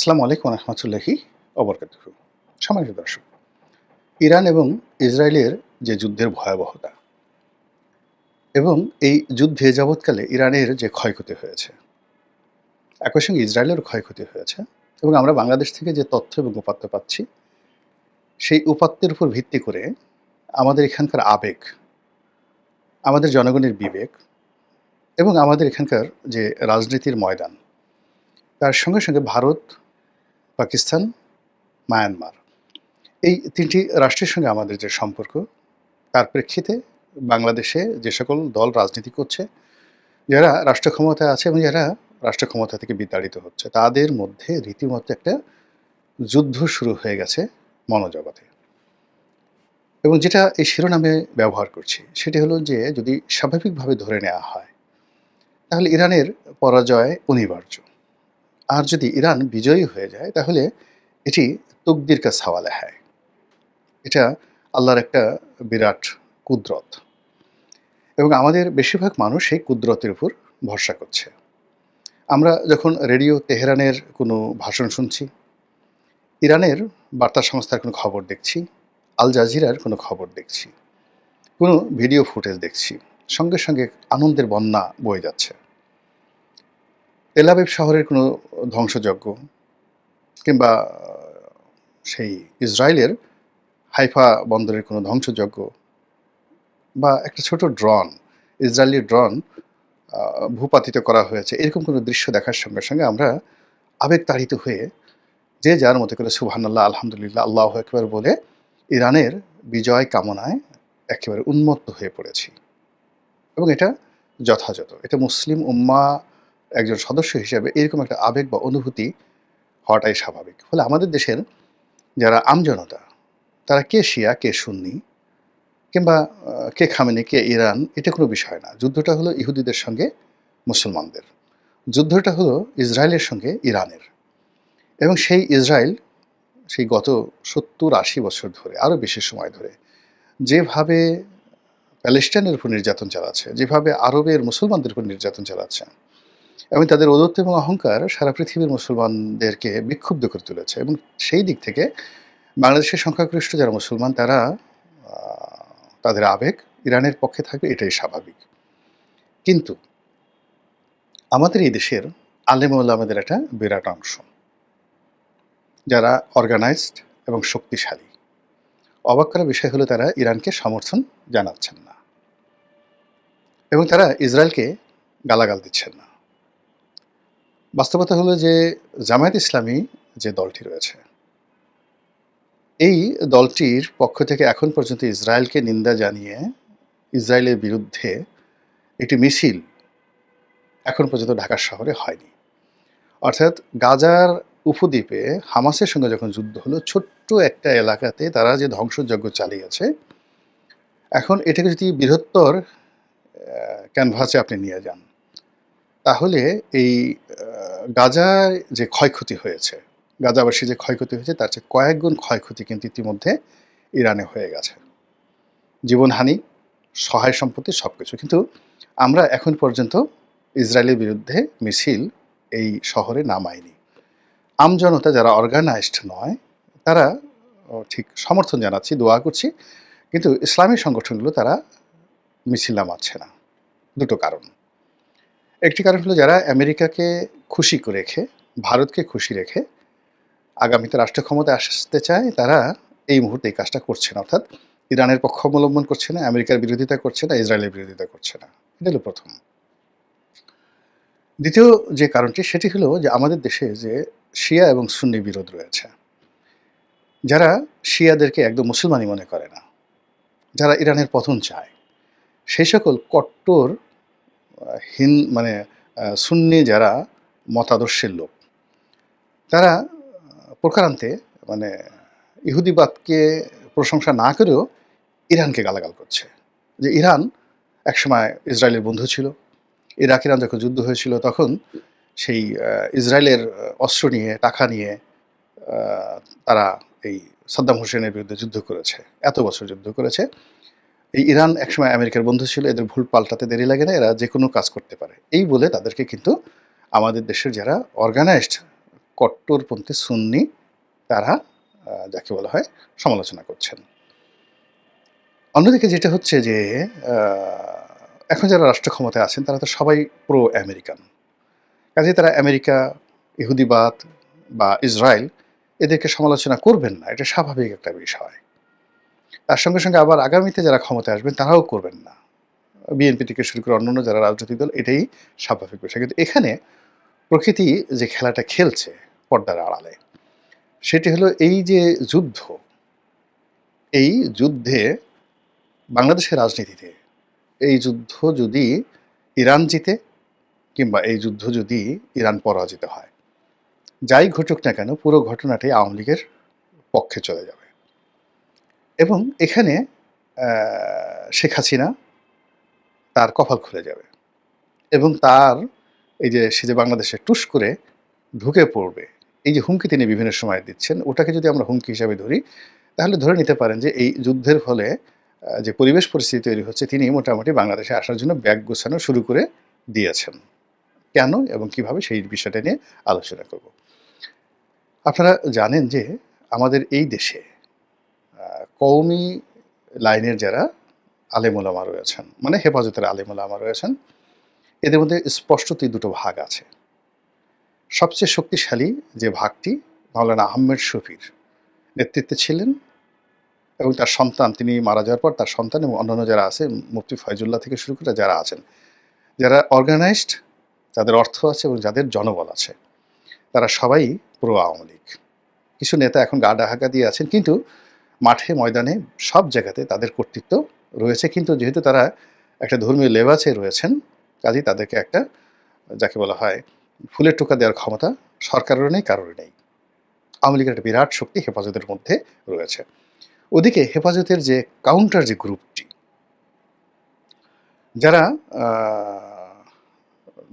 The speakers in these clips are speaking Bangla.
আসসালামু আলাইকুম রহমতুল্লাহি অবরকাতুহু। সম্মানিত দর্শক, ইরান এবং ইসরায়েলের যে যুদ্ধের ভয়াবহতা এবং এই যুদ্ধে যাবৎকালে ইরানের যে ক্ষয়ক্ষতি হয়েছে, একই সঙ্গে ইসরায়েলেরও ক্ষয়ক্ষতি হয়েছে এবং আমরা বাংলাদেশ থেকে যে তথ্য এবং উপাত্ত পাচ্ছি, সেই উপাত্তের উপর ভিত্তি করে আমাদের এখানকার আবেগ, আমাদের জনগণের বিবেক এবং আমাদের এখানকার যে রাজনীতির ময়দান, তার সঙ্গে সঙ্গে ভারত, পাকিস্তান, মায়ানমার এই ৩ টি রাষ্ট্রের সঙ্গে আমাদের যে সম্পর্ক, তার প্রেক্ষিতে বাংলাদেশে যে সকল দল রাজনীতি করছে, যারা রাষ্ট্র ক্ষমতায় আছে এবং যারা রাষ্ট্র ক্ষমতা থেকে বিতাড়িত হচ্ছে, তাদের মধ্যে রীতিমতো একটা যুদ্ধ শুরু হয়ে গেছে মনোজগতে। এবং যেটা এই শিরোনামে ব্যবহার করছি, সেটি হলো যে যদি স্বাভাবিকভাবে ধরে নেওয়া হয়, তাহলে ইরানের পরাজয় অনিবার্য। আর যদি ইরান বিজয়ী হয়ে যায়, তাহলে এটি তকদির কা সওয়াল হ্যায়। এটা আল্লাহর একটা বিরাট কুদরত। এবং আমাদের বেশিরভাগ মানুষ সেই কুদরতের উপর ভরসা করছে। আমরা যখন রেডিও তেহরানের কোনো ভাষণ শুনছি, ইরানের বার্তা সংস্থার কোনো খবর দেখছি, আল জাজিরার কোনো খবর দেখছি, কোনো ভিডিও ফুটেজ দেখছি, সঙ্গে সঙ্গে আনন্দের বন্যা বয়ে যাচ্ছে। তেল আবিব শহরের কোনো ধ্বংসযজ্ঞ কিংবা সেই ইসরায়েলের হাইফা বন্দরের কোনো ধ্বংসযজ্ঞ বা একটা ছোট ড্রোন, ইসরায়েলি ড্রোন ভূপাতিত করা হয়েছে, এরকম কোনো দৃশ্য দেখার সঙ্গে সঙ্গে আমরা আবেগতাড়িত হয়ে যে যার মতো করে সুবহানাল্লাহ, আলহামদুলিল্লাহ, আল্লাহু আকবার বলে ইরানের বিজয় কামনায় একেবারে উন্মত্ত হয়ে পড়েছি। এবং এটা যথাযথ। এটা মুসলিম উম্মাহ একজন সদস্য হিসেবে এরকম একটা আবেগ বা অনুভূতি হওয়াটাই স্বাভাবিক। ফলে আমাদের দেশের যারা আমজনতা, তারা কে শিয়া, কে সুন্নি কিংবা কে খামেনি, কে ইরান, এটা কোনো বিষয় না। যুদ্ধটা হলো ইহুদিদের সঙ্গে মুসলমানদের। যুদ্ধটা হলো ইসরায়েলের সঙ্গে ইরানের। এবং সেই ইসরায়েল সেই গত ৭০-৮০ বছর ধরে, আরও বেশি সময় ধরে যেভাবে প্যালেস্টাইনের উপর নির্যাতন চালাচ্ছে, যেভাবে আরবের মুসলমানদের উপর নির্যাতন চালাচ্ছে এবং তাদের ঔদ্ধত্য এবং অহংকার সারা পৃথিবীর মুসলমানদেরকে বিক্ষুব্ধ করে তুলেছে। এবং সেই দিক থেকে বাংলাদেশের সংখ্যাগরিষ্ঠ যারা মুসলমান, তারা তাদের আবেগ ইরানের পক্ষে থাকবে, এটাই স্বাভাবিক। কিন্তু আমাদের এই দেশের আলেম ওলামাদের একটা বিরাট অংশ, যারা অর্গানাইজড এবং শক্তিশালী, অবাক করার বিষয় হলো তারা ইরানকে সমর্থন জানাচ্ছেন না এবং তারা ইসরায়েলকে গালাগাল দিচ্ছেন না। বাস্তবতা হলো যে জামায়াত ইসলামী যে দলটি রয়েছে, এই দলটির পক্ষ থেকে এখন পর্যন্ত ইসরায়েলকে নিন্দা জানিয়ে ইসরায়েলের বিরুদ্ধে একটি মিছিল এখন পর্যন্ত ঢাকা শহরে হয়নি। অর্থাৎ গাজার উপদ্বীপে হামাসের সঙ্গে যখন যুদ্ধ হলো, ছোট্ট একটা এলাকাতে তারা যে ধ্বংসযজ্ঞ চালিয়েছে, এখন এটাকে যদি বৃহত্তর ক্যানভাসে আপনি নিয়ে যান, তাহলে এই গাজায় যে ক্ষয়ক্ষতি হয়েছে, গাজাবাসী যে ক্ষয়ক্ষতি হয়েছে, তার চেয়ে কয়েক গুণ ক্ষয়ক্ষতি কিন্তু ইতিমধ্যে ইরানে হয়ে গেছে। জীবনহানি, সহায় সম্পত্তি, সব কিছু। কিন্তু আমরা এখন পর্যন্ত ইসরায়েলের বিরুদ্ধে মিছিল এই শহরে নামাইনি। আমজনতা যারা অর্গানাইজড নয়, তারা ঠিক সমর্থন জানাচ্ছি, দোয়া করছি, কিন্তু ইসলামী সংগঠনগুলো তারা মিছিল নামাচ্ছে না। দুটো কারণ। একটি কারণ হলো যারা আমেরিকাকে খুশি রেখে, ভারতকে খুশি রেখে আগামীতে রাষ্ট্র ক্ষমতায় আসতে চায়, তারা এই মুহূর্তে এই কাজটা করছে না। অর্থাৎ ইরানের পক্ষ অবলম্বন করছে না, আমেরিকার বিরোধিতা করছে না, ইসরায়েলের বিরোধিতা করছে না। এটা হলো প্রথম। দ্বিতীয় যে কারণটি, সেটি হলো যে আমাদের দেশে যে শিয়া এবং সুন্নি বিরোধ রয়েছে, যারা শিয়াদেরকে একদম মুসলমানই মনে করে না, যারা ইরানের পতন চায়, সেই সকল কট্টর মানে সুন্নি যারা মতাদর্শের লোক, তারা প্রকারান্তে মানে ইহুদিবাদকে প্রশংসা না করেও ইরানকে গালাগাল করছে। যে ইরান একসময় ইসরায়েলের বন্ধু ছিল। ইরাক ইরান যখন যুদ্ধ হয়েছিল, তখন সেই ইসরায়েলের অস্ত্র নিয়ে, টাকা নিয়ে তারা এই সাদ্দাম হোসেনের বিরুদ্ধে যুদ্ধ করেছে, এত বছর যুদ্ধ করেছে। এই ইরান একসময় আমেরিকার বন্ধু ছিল, এদের ভুল পাল্টাতে দেরি লাগে না, এরা যে কোনো কাজ করতে পারে, এই বলে তাদেরকে কিন্তু আমাদের দেশের যারা অর্গানাইজড কট্টরপন্থী সুন্নি তারা যাকে বলা হয় সমালোচনা করছেন। অন্যদিকে যেটা হচ্ছে যে এখন যারা রাষ্ট্র ক্ষমতায় আছেন তারা তো সবাই প্রো আমেরিকান। কাজেই তারা আমেরিকা, ইহুদিবাদ বা ইসরায়েল এদেরকে সমালোচনা করবেন না। এটা স্বাভাবিক একটা বিষয়। তার সঙ্গে আবার আগামীতে যারা ক্ষমতায় আসবেন তারাও করবেন না। বিএনপি থেকে শুরু করে অন্যান্য যারা রাজনৈতিক দল এটাই স্বাভাবিক বিষয়। কিন্তু এখানে প্রকৃতি যে খেলাটা খেলছে পর্দার আড়ালে, সেটি হলো এই যে যুদ্ধ, এই যুদ্ধে বাংলাদেশের রাজনীতিতে এই যুদ্ধ যদি ইরান জিতে কিংবা এই যুদ্ধ যদি ইরান পরাজিত হয়, যাই ঘটুক না কেন পুরো ঘটনাটাই আওয়ামী লীগের পক্ষে চলে যাবে। এবং এখানে শেখ হাসিনা তার কপাল খুলে যাবে এবং তার এই যে সে যে বাংলাদেশে টুস করে ঢুকে পড়বে, এই যে হুমকি তিনি বিভিন্ন সময় দিচ্ছেন, ওটাকে যদি আমরা হুমকি হিসাবে ধরি, তাহলে ধরে নিতে পারেন যে এই যুদ্ধের ফলে যে পরিবেশ পরিস্থিতি তৈরি হচ্ছে, তিনি মোটামুটি বাংলাদেশে আসার জন্য ব্যাগ গোছানো শুরু করে দিয়েছেন। কেন এবং কিভাবে সেই বিষয়টা নিয়ে আলোচনা করব। আপনারা জানেন যে আমাদের এই দেশে কওমি লাইনের যারা আলেম ওলামা রয়েছেন, মানে হেফাজতের আলেম ওলামা রয়েছেন, এদের মধ্যে স্পষ্টতই দুটো ভাগ আছে। সবচেয়ে শক্তিশালী যে ভাগটি মাওলানা আহমেদ শফীর নেতৃত্বে ছিলেন এবং তার সন্তান, তিনি মারা যাওয়ার পর তার সন্তান এবং অন্যান্য যারা আছে, মুফতি ফয়জুল্লাহ থেকে শুরু করে যারা আছেন, যারা অর্গানাইজড, যাদের অর্থ আছে এবং যাদের জনবল আছে, তারা সবাই প্রো আওয়ামী লীগ। কিছু নেতা এখন গা ডাহাকা দিয়ে আছেন, কিন্তু মাঠে ময়দানে সব জায়গাতে তাদের কর্তৃত্ব রয়েছে। কিন্তু যেহেতু তারা একটা ধর্মীয় লেবাসে রয়েছেন, কাজেই তাদেরকে একটা যাকে বলা হয় ফুলের টোকা দেওয়ার ক্ষমতা সরকারেরও নেই, কারোরই নেই। আওয়ামী লীগের একটা বিরাট শক্তি হেফাজতের মধ্যে রয়েছে। ওদিকে হেফাজতের যে কাউন্টার যে গ্রুপটি, যারা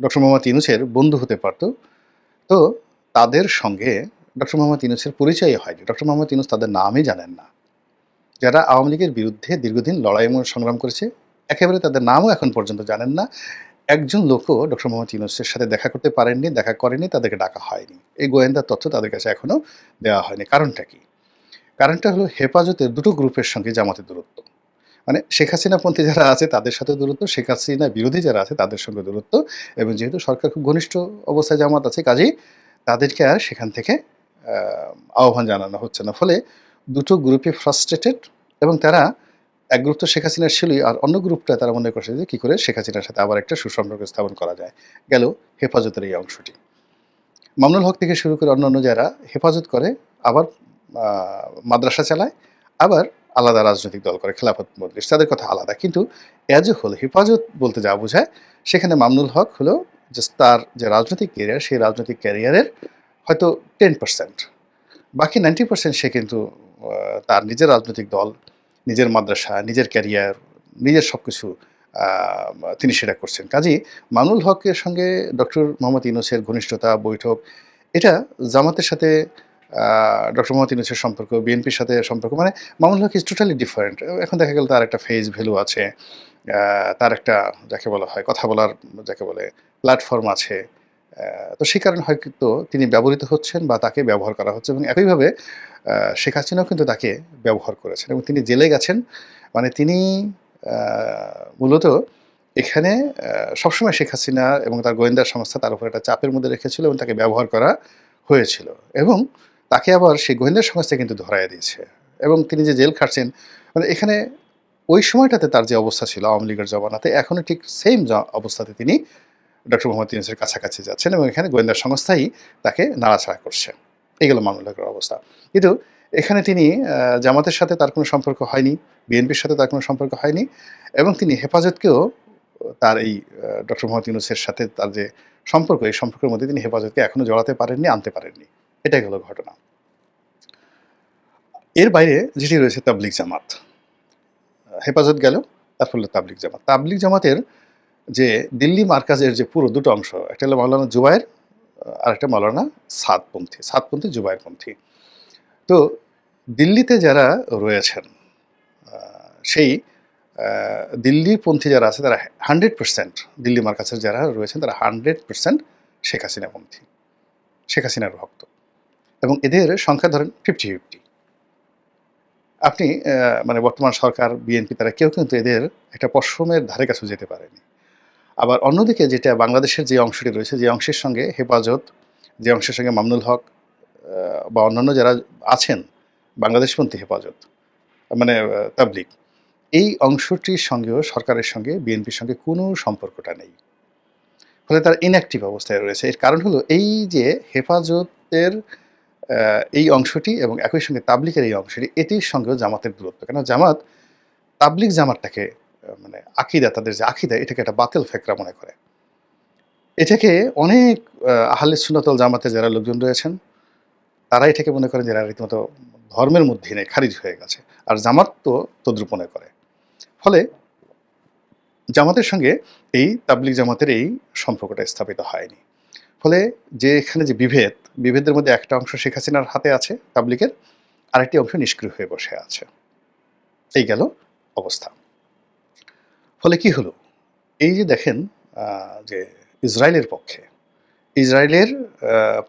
ডক্টর মোহাম্মদ ইউনূসের বন্ধু হতে পারত, তো তাদের সঙ্গে ডক্টর মোহাম্মদ ইউনূসের পরিচয় হয়নি। ডক্টর মোহাম্মদ ইউনূস তাদের নামই জানেন না। যারা আওয়ামী লীগের বিরুদ্ধে দীর্ঘদিন লড়াই এবং সংগ্রাম করেছে, একেবারে তাদের নামও এখন পর্যন্ত জানেন না। একজন লোকও ডক্টর মোহাম্মদ ইউনূসের সাথে দেখা করতে পারেননি, দেখা করেনি, তাদেরকে ডাকা হয়নি। এই গোয়েন্দার তথ্য তাদের কাছে এখনও দেওয়া হয়নি। কারণটা কি? কারণটা হলো হেফাজতের দুটো গ্রুপের সঙ্গে জামাতের দূরত্ব। মানে শেখ হাসিনাপন্থী যারা আছে তাদের সাথে দূরত্ব, শেখ হাসিনা বিরোধী যারা আছে তাদের সঙ্গে দূরত্ব, এবং যেহেতু সরকার খুব ঘনিষ্ঠ অবস্থায় জামাত আছে, কাজেই তাদেরকে আর সেখান থেকে আহ্বান জানানো হচ্ছে না। ফলে দুটো গ্রুপই ফ্রাস্ট্রেটেড এবং তারা এক গ্রুপ তো শেখ হাসিনার ছিলই, আর অন্য গ্রুপটা তারা মনে করছে যে কী করে শেখ হাসিনার সাথে আবার একটা সুসম্পর্ক স্থাপন করা যায়। গেল হেফাজতের এই অংশটি। মামুনুল হক থেকে শুরু করে অন্যান্য যারা হেফাজত করে, আবার মাদ্রাসা চালায়, আবার আলাদা রাজনৈতিক দল করে, খেলাফত মজলিস, তাদের কথা আলাদা। কিন্তু এজ এ হোল হেফাজত বলতে যা বোঝায়, সেখানে মামুনুল হক হলো যে তার যে রাজনৈতিক ক্যারিয়ার, সেই রাজনৈতিক ক্যারিয়ারের হয়তো 10%, বাকি 90% সে কিন্তু তার নিজের রাজনৈতিক দল, নিজের মাদ্রাসা, নিজের ক্যারিয়ার, নিজের সব কিছু তিনি সেটা করছেন। কাজেই মামুনুল হকের সঙ্গে ডক্টর মোহাম্মদ ইউনূসের ঘনিষ্ঠতা, বৈঠক, এটা জামাতের সাথে ডক্টর মোহাম্মদ ইউনূসের সম্পর্ক, বিএনপির সাথে সম্পর্ক, মানে মামুনুল হক ইজ টোটালি ডিফারেন্ট। এখন দেখা গেল তার একটা ফেস ভ্যালু আছে, তার একটা যাকে বলা হয় কথা বলার যাকে বলে প্ল্যাটফর্ম আছে। তো সেই কারণে হয়তো তিনি ব্যবহৃত হচ্ছেন বা তাকে ব্যবহার করা হচ্ছে, এবং একইভাবে শেখ হাসিনাও কিন্তু তাকে ব্যবহার করেছেন এবং তিনি জেলে গেছেন। মানে তিনি মূলত এখানে সবসময় শেখ হাসিনা এবং তার গোয়েন্দা সংস্থা তার উপর একটা চাপের মধ্যে রেখেছিল এবং তাকে ব্যবহার করা হয়েছিল, এবং তাকে আবার সেই গোয়েন্দা সংস্থা কিন্তু ধরাইয়া দিয়েছে। এবং তিনি যে জেল খাটছেন, মানে এখানে ওই সময়টাতে তার যে অবস্থা ছিল আওয়ামী লীগের জমানাতে, এখনও ঠিক সেম অবস্থাতে তিনি ডক্টর মোহাম্মদ ইউনূসের কাছাকাছি যাচ্ছেন এবং এখানে গোয়েন্দা সংস্থাই তাকে নাড়াচাড়া করছে। এগুলো মামুনুল হকের অবস্থা। কিন্তু এখানে তিনি জামাতের সাথে তার কোনো সম্পর্ক হয়নি, বিএনপির সাথে তার কোনো সম্পর্ক হয়নি, এবং তিনি হেফাজতকেও তার এই ডক্টর মোহাম্মদ ইউনূসের সাথে তার যে সম্পর্ক, এই সম্পর্কের মধ্যে তিনি হেফাজতকে এখনও জড়াতে পারেননি, আনতে পারেননি। এটাই হলো ঘটনা। এর বাইরে যেটি রয়েছে তাবলিগ জামাত, হেফাজত গেল, তার ফলে তাবলিগ জামাত। তাবলিগ জামাতের যে দিল্লি মার্কাজের যে পুরো দুটো অংশ, একটা হলো মাওলানা জুবায়ের, আর একটা মাওলানা সাদপন্থী জুবায়েরপন্থী। তো দিল্লিতে যারা রয়েছেন, সেই দিল্লিপন্থী যারা আছে তারা 100%, দিল্লি মার্কাজের যারা রয়েছেন তারা 100% শেখ হাসিনাপন্থী, শেখ হাসিনার ভক্ত। এবং এদের সংখ্যা ধরেন 50-50। আপনি মানে বর্তমান সরকার, বিএনপি তারা কেউ কিন্তু এদের একটা পশমের ধারে কাছেও যেতে পারেনি। আবার অন্যদিকে যেটা বাংলাদেশের যে অংশটি রয়েছে, যে অংশের সঙ্গে হেফাজত, যে অংশের সঙ্গে মামুনুল হক বা অন্যান্য যারা আছেন বাংলাদেশপন্থী হেফাজত, মানে তাবলিগ, এই অংশটির সঙ্গেও সরকারের সঙ্গে বিএনপির সঙ্গে কোনো সম্পর্কটা নেই। ফলে তারা ইনঅ্যাক্টিভ অবস্থায় রয়েছে। এর কারণ হলো এই যে হেফাজতের এই অংশটি এবং একই সঙ্গে তাবলিগের এই অংশটি, এটির সঙ্গেও জামাতের দূরত্ব। কেন জামাত তাবলিগ জামাতটাকে মানে আকিদা, তাদের যে আকিদা, এটাকে একটা বাতিল ফেকরা মনে করে। এটাকে অনেক আহলে সুন্নাত ওয়াল জামাতের যারা লোকজন রয়েছেন, তারা এটাকে মনে করেন যে এরা রীতিমতো ধর্মের মধ্যেই নেই, খারিজ হয়ে গেছে। আর জামাত তো তদ্রুপ মনে করে। ফলে জামাতের সঙ্গে এই তাবলিগ জামাতের এই সম্পর্কটা স্থাপিত হয়নি। ফলে যে এখানে যে বিভেদের মধ্যে একটা অংশ শেখ হাসিনার হাতে আছে তাবলিগের, আরেকটি অংশ নিষ্ক্রিয় হয়ে বসে আছে। এই গেল অবস্থা। ফলে কি হলো? এই যে দেখেন যে ইসরায়েলের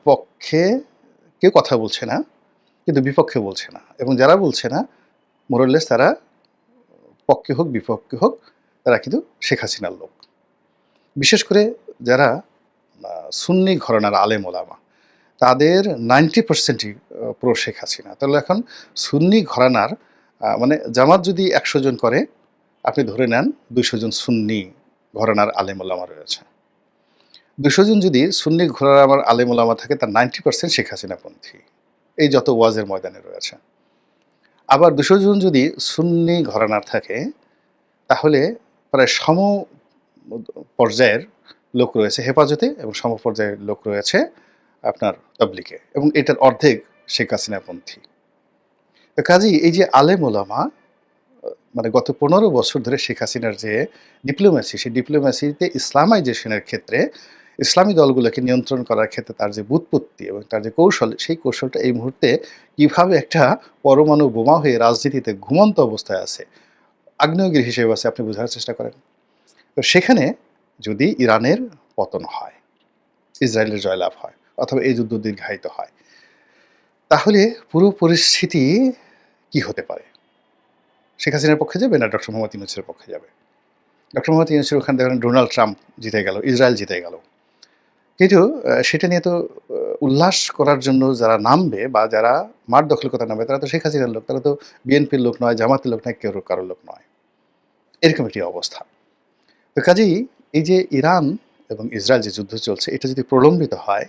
পক্ষে কেউ কথা বলছে না, কিন্তু বিপক্ষে বলছে না। এবং যারা বলছে না, মোর অর লেস তারা পক্ষে হোক, বিপক্ষে হোক, তারা কিন্তু শেখ হাসিনার লোক। বিশেষ করে যারা সুন্নি ঘরানার আলেম ওলামা, তাদের 90%ই প্রো শেখ হাসিনা। তাহলে এখন সুন্নি ঘরানার মানে জামাত যদি ১০০ জন করে, আপনি ধরে নেন ২০০ জন সুন্নি ঘরানার আলেম ওলামা রয়েছে। ২০০ জন যদি সুন্নি ঘরানার আলেম ওলামা থাকে, তার 90% শেখ হাসিনাপন্থী। এই যত ওয়াজের ময়দানে রয়েছে। আবার ২০০ জন যদি সুন্নি ঘরানার থাকে, তাহলে প্রায় পর্যায়ের লোক রয়েছে হেফাজতে এবং সমপর্যায়ের লোক রয়েছে আপনার তাবলিগে, এবং এটার অর্ধেক শেখ হাসিনাপন্থী। তো কাজেই এই যে আলেম ওলামা, মানে গত ১৫ বছর ধরে শেখ হাসিনার যে ডিপ্লোম্যাসি, সেই ডিপ্লোম্যাসিতে ইসলামাইজেশনের ক্ষেত্রে, ইসলামী দলগুলোকে নিয়ন্ত্রণ করার ক্ষেত্রে তার যে ব্যুৎপত্তি এবং তার যে কৌশল, সেই কৌশলটা এই মুহূর্তে কিভাবে একটা পরমাণু বোমা হয়ে রাজনীতিতে ঘুমন্ত অবস্থায় আছে, আগ্নেয়গিরি হিসেবে আছে, আপনি বোঝার চেষ্টা করেন। তো সেখানে যদি ইরানের পতন হয়, ইসরায়েলের জয়লাভ হয়, অথবা এই যুদ্ধ দীর্ঘায়িত হয়, তাহলে পুরো পরিস্থিতি কি হতে পারে? শেখ হাসিনার পক্ষে যাবে না ডক্টর মোহাম্মদ ইউনূসের পক্ষে যাবে? ডক্টর মোহাম্মদ ইউনূসের ওখানে দেখেন ডোনাল্ড ট্রাম্প জিতে গেল, ইসরায়েল জিতে গেল। কিন্তু সেটা নিয়ে তো উল্লাস করার জন্য যারা নামবে বা যারা মাঠ দখল করতে নামবে, তারা তো শেখ হাসিনার লোক, তারা তো বিএনপির লোক নয়, জামাতের লোক নয়, কেউ কারোর লোক নয়। এরকম একটি অবস্থা। তো কাজেই এই যে ইরান এবং ইসরায়েল যে যুদ্ধ চলছে, এটা যদি প্রলম্বিত হয়,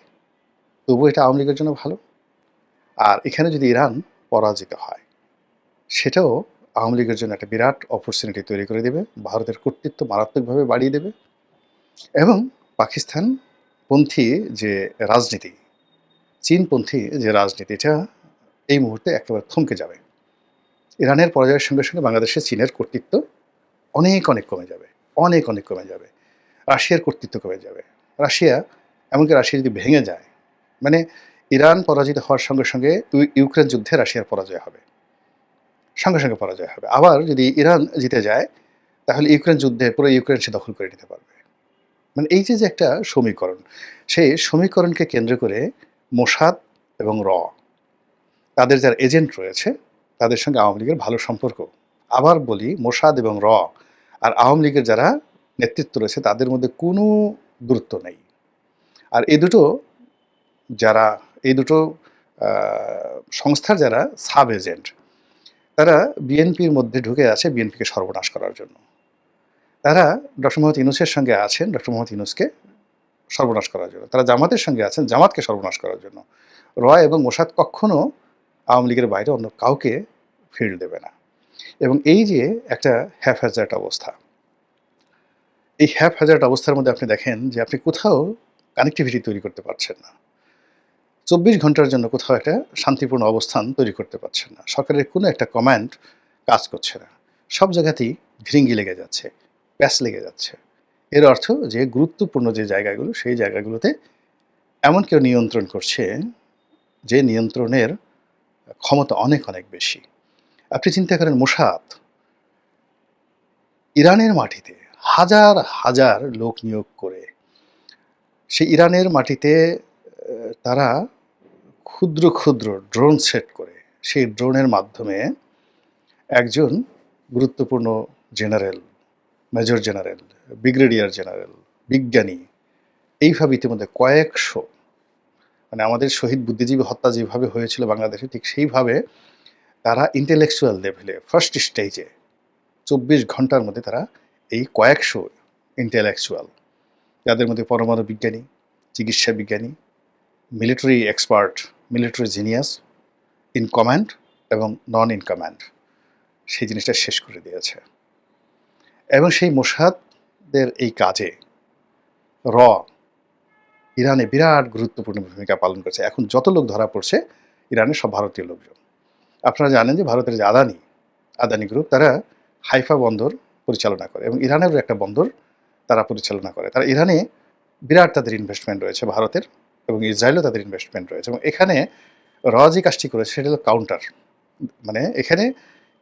তবুও এটা আওয়ামী লীগের জন্য ভালো। আর এখানে যদি ইরান পরাজিত হয়, সেটাও আওয়ামী লীগের জন্য একটা বিরাট অপরচুনিটি তৈরি করে দেবে, ভারতের কর্তৃত্ব মারাত্মকভাবে বাড়িয়ে দেবে, এবং পাকিস্তানপন্থী যে রাজনীতি, চীনপন্থী যে রাজনীতি, এটা এই মুহূর্তে একেবারে থমকে যাবে। ইরানের পরাজয়ের সঙ্গে সঙ্গে বাংলাদেশে চীনের কর্তৃত্ব অনেক অনেক কমে যাবে, অনেক অনেক কমে যাবে। রাশিয়ার কর্তৃত্ব কমে যাবে। এমনকি রাশিয়া যদি ভেঙে যায়, মানে ইরান পরাজিত হওয়ার সঙ্গে সঙ্গে ইউক্রেন যুদ্ধে রাশিয়ার পরাজয় হবে, সঙ্গে সঙ্গে পরাজয় হবে। আবার যদি ইরান জিতে যায়, তাহলে ইউক্রেন যুদ্ধে পুরো ইউক্রেন সে দখল করে নিতে পারবে। মানে এই যে একটা সমীকরণ, সেই সমীকরণকে কেন্দ্র করে মোসাদ এবং তাদের যারা এজেন্ট রয়েছে, তাদের সঙ্গে আওয়ামী লীগের ভালো সম্পর্ক। আবার বলি, মোসাদ এবং আর আওয়ামী লীগের যারা নেতৃত্ব রয়েছে, তাদের মধ্যে কোনো দূরত্ব নেই। আর এই দুটো সংস্থার যারা সাব এজেন্ট, তারা বিএনপির মধ্যে ঢুকে আছে বিএনপিকে সর্বনাশ করার জন্য। তারা ডক্টর মোহাম্মদ ইউনূসের সঙ্গে আছেন ডক্টর মোহাম্মদ ইউনূসকে সর্বনাশ করার জন্য। তারা জামাতের সঙ্গে আছেন জামাতকে সর্বনাশ করার জন্য। এবং মোসাদ কখনো আওয়ামী লীগের বাইরে অন্য কাউকে ফিল্ড দেবে না। এবং এই যে একটা হ্যাফহ্যাজার্ড অবস্থা, এই হ্যাফহ্যাজার্ড অবস্থার মধ্যে আপনি দেখেন যে আপনি কোথাও কানেক্টিভিটি তৈরি করতে পারছেন না। ২৪ ঘন্টার জন্য কোথাও একটা শান্তিপূর্ণ অবস্থান তৈরি করতে পারছেন না। সরকারের কোনো একটা কমান্ড কাজ করছে না। সব জায়গাতেই ঘিরিঙ্গি লেগে যাচ্ছে, প্যাঁচ লেগে যাচ্ছে। এর অর্থ যে গুরুত্বপূর্ণ যে জায়গাগুলো, সেই জায়গাগুলোতে এমন কেউ নিয়ন্ত্রণ করছে, যে নিয়ন্ত্রণের ক্ষমতা অনেক অনেক বেশি। আপনি চিন্তা করেন, মোসাদ ইরানের মাটিতে হাজার হাজার লোক নিয়োগ করে, সেই ইরানের মাটিতে তারা ক্ষুদ্র ক্ষুদ্র ড্রোন সেট করে সেই ড্রোনের মাধ্যমে একজন গুরুত্বপূর্ণ general, major general, brigadier general, বিজ্ঞানী এইভাবে ইতিমধ্যে কয়েকশো, মানে আমাদের শহীদ বুদ্ধিজীবী হত্যা যেভাবে হয়েছিল বাংলাদেশে, ঠিক সেইভাবে তারা ইন্টেলেকচুয়াল লেভেলে ফার্স্ট স্টেজে ২৪ ঘন্টার মধ্যে তারা এই কয়েকশো ইন্টেলেকচুয়াল, যাদের মধ্যে পরমাণু বিজ্ঞানী, চিকিৎসা বিজ্ঞানী, military expert, military genius, in command এবং নন ইন কমান্ড, সেই জিনিসটা শেষ করে দিয়েছে। এবং সেই মোসাদের এই কাজে ইরানে বিরাট গুরুত্বপূর্ণ ভূমিকা পালন করছে। এখন যত লোক ধরা পড়ছে ইরানের সব ভারতীয় লোকজন। আপনারা জানেন যে ভারতের যে আদানি গ্রুপ, তারা হাইফা বন্দর পরিচালনা করে এবং ইরানেরও একটা বন্দর তারা পরিচালনা করে। তারা ইরানে বিরাট তাদের ইনভেস্টমেন্ট রয়েছে ভারতের, এবং ইসরায়েলও তাদের ইনভেস্টমেন্ট রয়েছে। এবং এখানে যে কাজটি করেছে সেটা হলো কাউন্টার, মানে এখানে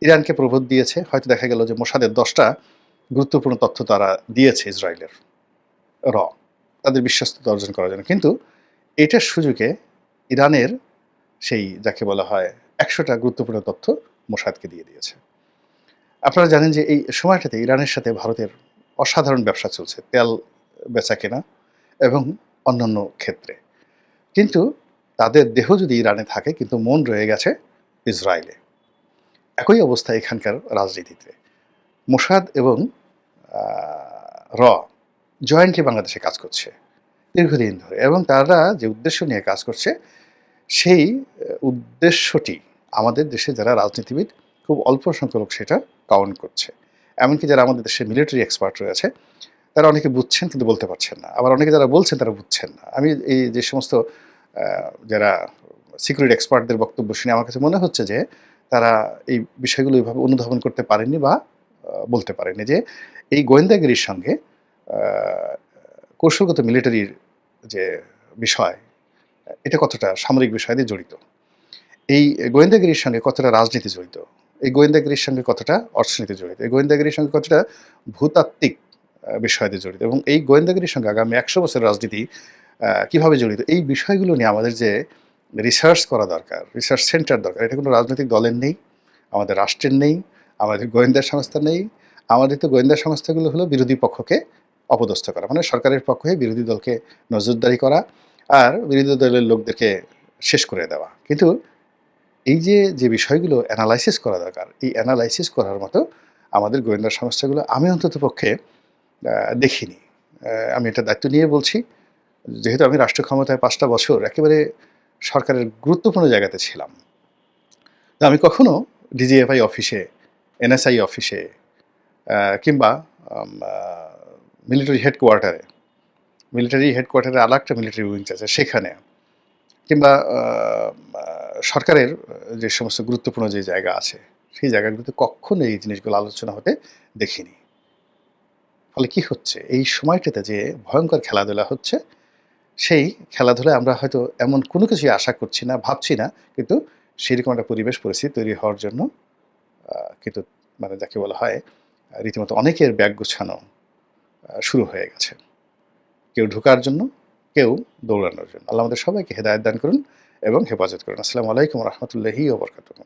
ইরানকে প্রবোধ দিয়েছে। হয়তো দেখা গেল যে মোসাদের 10টা গুরুত্বপূর্ণ তথ্য তারা দিয়েছে ইসরায়েলের তাদের বিশ্বস্ততা অর্জন করার জন্য, কিন্তু এটার সুযোগে ইরানের সেই যাকে বলা হয় 100টা গুরুত্বপূর্ণ তথ্য মোসাদকে দিয়ে দিয়েছে। আপনারা জানেন যে এই সময়টাতে ইরানের সাথে ভারতের অসাধারণ ব্যবসা চলছে, তেল বেচা কেনা এবং অন্যান্য ক্ষেত্রে। কিন্তু তাদের দেহ যদি ইরানে থাকে, কিন্তু মন রয়ে গেছে ইসরায়েলে। একই অবস্থা এখানকার রাজনীতিতে। মোসাদ এবং জয়েন্টলি বাংলাদেশে কাজ করছে দীর্ঘদিন ধরে, এবং তারা যে উদ্দেশ্য নিয়ে কাজ করছে সেই উদ্দেশ্যটি আমাদের দেশে যারা রাজনীতিবিদ খুব অল্প সংখ্যক লোক সেটা কাউন্ট করছে। এমনকি যারা আমাদের দেশে মিলিটারি এক্সপার্ট রয়েছে তারা অনেকে বুঝছেন কিন্তু বলতে পারছেন না, আবার অনেকে যারা বলছেন তারা বুঝছেন না। আমি এই যে সমস্ত যারা সিকিউরিটি এক্সপার্টদের বক্তব্য শুনে আমার কাছে মনে হচ্ছে যে তারা এই বিষয়গুলো এইভাবে অনুধাবন করতে পারেননি বা বলতে পারেননি যে এই গোয়েন্দাগিরির সঙ্গে কৌশলগত মিলিটারির যে বিষয়, এটা কতটা সামরিক বিষয় দিয়ে জড়িত, এই গোয়েন্দাগিরির সঙ্গে কতটা রাজনীতি জড়িত, এই গোয়েন্দাগিরির সঙ্গে কতটা অর্থনীতি জড়িত, এই গোয়েন্দাগিরির সঙ্গে কতটা ভূতাত্ত্বিক বিষয় দিয়ে জড়িত, এবং এই গোয়েন্দাগিরির সঙ্গে আগামী 100 বছর রাজনীতি কিভাবে জড়িত, এই বিষয়গুলো নিয়ে আমাদের যে রিসার্চ করা দরকার, রিসার্চ সেন্টার দরকার, এটা কোনো রাজনৈতিক দলের নেই, আমাদের রাষ্ট্রের নেই, আমাদের গোয়েন্দা সংস্থা নেই। আমাদের তো গোয়েন্দা সংস্থাগুলো হলো বিরোধী পক্ষকে অপদস্থ করা, মানে সরকারের পক্ষে বিরোধী দলকে নজরদারি করা আর বিরোধী দলের লোকদেরকে শেষ করে দেওয়া। কিন্তু এই যে বিষয়গুলো অ্যানালাইসিস করা দরকার, এই অ্যানালাইসিস করার মতো আমাদের গোয়েন্দা সংস্থাগুলো আমি অন্তত পক্ষে দেখিনি। আমি এটা দায়িত্ব নিয়ে বলছি, যেহেতু আমি রাষ্ট্র ক্ষমতায় 5টা বছর একেবারে সরকারের গুরুত্বপূর্ণ জায়গাতে ছিলাম, তো আমি কখনো ডিজিএফআই অফিসে, এনএসআই অফিসে কিংবা মিলিটারি হেডকোয়ার্টারে আর একটা মিলিটারি উইংস আছে সেখানে, কিংবা সরকারের যে সমস্ত গুরুত্বপূর্ণ যে জায়গা আছে সেই জায়গাগুলোতে কখনো এই জিনিসগুলো আলোচনা হতে দেখিনি। ফলে কি হচ্ছে, এই সময়টাতে যে ভয়ঙ্কর খেলাধুলা হচ্ছে, সেই খেলাধুলায় আমরা হয়তো এমন কোনো কিছুই আশা করছি না, ভাবছি না, কিন্তু সেরকম একটা পরিবেশ পরিস্থিতি তৈরি হওয়ার জন্য কিন্তু মানে যাকে বলা হয় রীতিমতো অনেকের ব্যাগ গোছানো শুরু হয়ে গেছে, কেউ ঢোকার জন্য, কেউ দৌড়ানোর জন্য। আল্লাহ আমাদের সবাইকে হেদায়েত দান করুন এবং হেফাজত করুন। আসসালামু আলাইকুম ওয়া রাহমাতুল্লাহি ওয়া বারাকাতুহু।